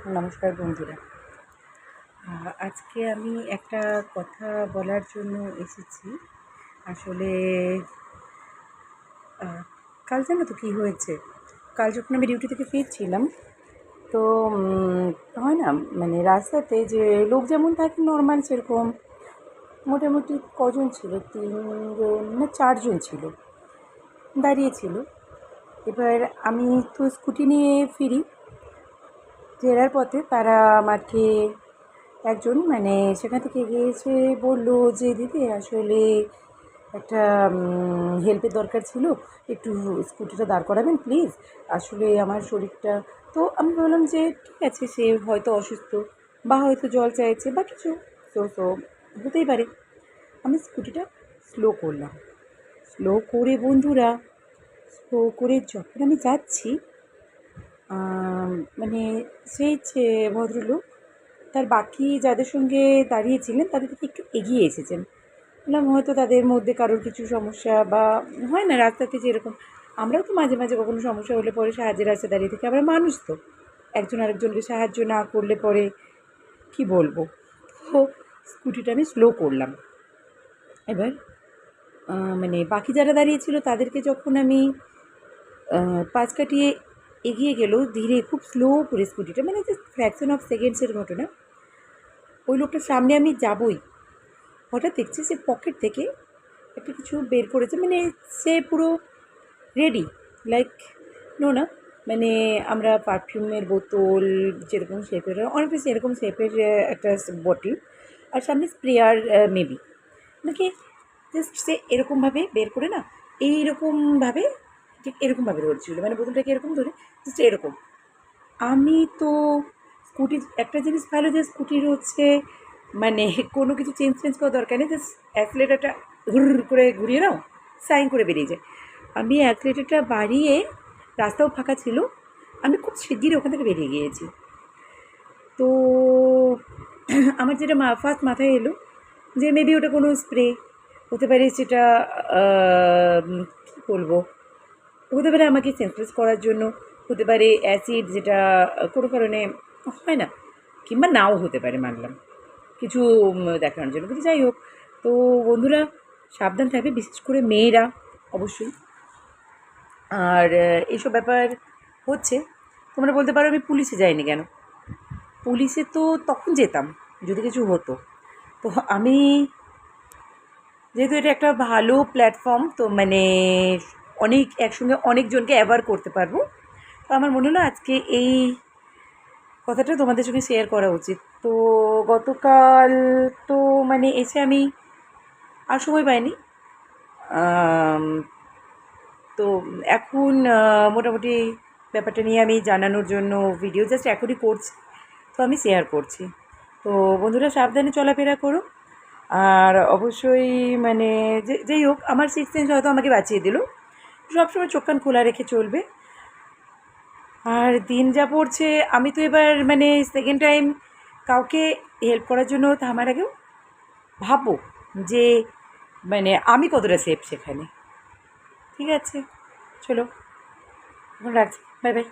নমস্কার বন্ধুরা। আজকে আমি একটা কথা বলার জন্য এসেছি। আসলে কাল জানো তো কী হয়েছে? কাল যখন আমি ডিউটি থেকে ফিরছিলাম, তো হয় না, মানে রাস্তাতে যে লোক যেমন থাকে নর্মাল, সেরকম মোটামুটি কজন ছিল, 3 জন না 4 জন ছিল, দাঁড়িয়ে ছিল। এবার আমি তো স্কুটি নিয়ে ফিরি, ফেরার পথে তারা আমাকে একজন মানে সেখান থেকে এগিয়ে এসে বললো যে, দিদি আসলে একটা হেল্পের দরকার ছিল, একটু স্কুটিটা দাঁড় করাবেন প্লিজ, আসলে আমার শরীরটা। তো আমি বললাম যে ঠিক আছে, সে হয়তো অসুস্থ বা হয়তো জল চাইছে বা কিছু, তো হতেই পারে। আমি স্কুটিটা স্লো করলাম, স্লো করে বন্ধুরা, স্লো করে যখন আমি যাচ্ছি, মানে সেই যে ভদ্রলোক তার বাকি যাদের সঙ্গে দাঁড়িয়েছিলেন তাদের থেকে একটু এগিয়ে এসেছেন। বললাম হয়তো তাদের মধ্যে কারোর কিছু সমস্যা, বা হয় না রাস্তাতে যেরকম আমরাও তো মাঝে মাঝে কখনো সমস্যা হলে পরে সাহায্যের রাস্তায় দাঁড়িয়ে থেকে, আমরা মানুষ তো, একজন আরেকজনকে সাহায্য না করলে পরে কি বলবো। তো স্কুটিটা আমি স্লো করলাম। এবার মানে বাকি যারা দাঁড়িয়েছিল তাদেরকে যখন আমি পাশ কাটিয়ে এগিয়ে গেল ধীরে, খুব স্লো করে স্কুটিটা, মানে জাস্ট ফ্র্যাকশন অফ সেকেন্ডসের ঘটনা। ওই লোকটার সামনে আমি যাবই, হঠাৎ দেখছি সে পকেট থেকে একটা কিছু বের করেছে, মানে সে পুরো রেডি, লাইক না, মানে আমরা পারফিউমের বোতল যেরকম শেপের অনেকটা সেরকম শেপের একটা বটল, আর সামনে স্প্রেয়ার মেবি নাকি, জাস্ট সে এরকমভাবে বের করে না, এইরকমভাবে, ঠিক এরকমভাবে ধরছিল, মানে বোতলটাকে এরকম ধরে জাস্ট এরকম। আমি তো স্কুটির একটা জিনিস ভালো যে স্কুটির হচ্ছে মানে কোনো কিছু চেঞ্জ করার দরকার নেই, জাস্ট অ্যাক্সিলেটারটা হুর করে ঘুরিয়ে নাও, সাইন করে বেরিয়ে যায়। আমি অ্যাক্সিলেটারটা বাড়িয়ে, রাস্তাও ফাঁকা ছিল, আমি খুব শিগগিরই ওখান থেকে বেরিয়ে গিয়েছি। তো আমার যেটা ফার্স্ট মাথায় এলো যে মেবি ওটা কোনো স্প্রে হতে পারে, সেটা কী বলবো, হতে পারে আমাকে সেন্সলেস করার জন্য, হতে পারে অ্যাসিড, যেটা কোনো কারণে হয় না, কিংবা নাও হতে পারে, মানলাম কিছু দেখানোর জন্য, কিন্তু যাই হোক। তো বন্ধুরা সাবধান থাকবে, বিশেষ করে মেয়েরা অবশ্যই। আর এইসব ব্যাপার হচ্ছে, তোমরা বলতে পারো আমি পুলিশে যাইনি কেন? পুলিশে তো তখন যেতাম যদি কিছু হতো। তো আমি, যেহেতু এটা একটা ভালো প্ল্যাটফর্ম, তো মানে অনেক একসঙ্গে অনেকজনকে অ্যাওয়ার করতে পারবো, তো আমার মনে হলো আজকে এই কথাটা তোমাদের সঙ্গে শেয়ার করা উচিত। তো গতকাল তো মানে এসে আমি আর সময় পাইনি, তো এখন মোটামুটি ব্যাপারটা নিয়ে আমি জানানোর জন্য ভিডিও জাস্ট এখনই করছি, তো আমি শেয়ার করছি। তো বন্ধুরা সাবধানে চলাফেরা করো, আর অবশ্যই মানে যেই হোক, আমার সিক্স সেন্স হয়তো আমাকে বাঁচিয়ে দিল। সবসময় চোখ কান খোলা রেখে চলবে। আর দিন যা পড়ছে, আমি তো এবার মানে সেকেন্ড টাইম কাউকে হেল্প করার জন্য থামার আগেও ভাববো যে মানে আমি কতটা সেফ সেখানে। ঠিক আছে, চলো এখন রাখছি, বাই বাই।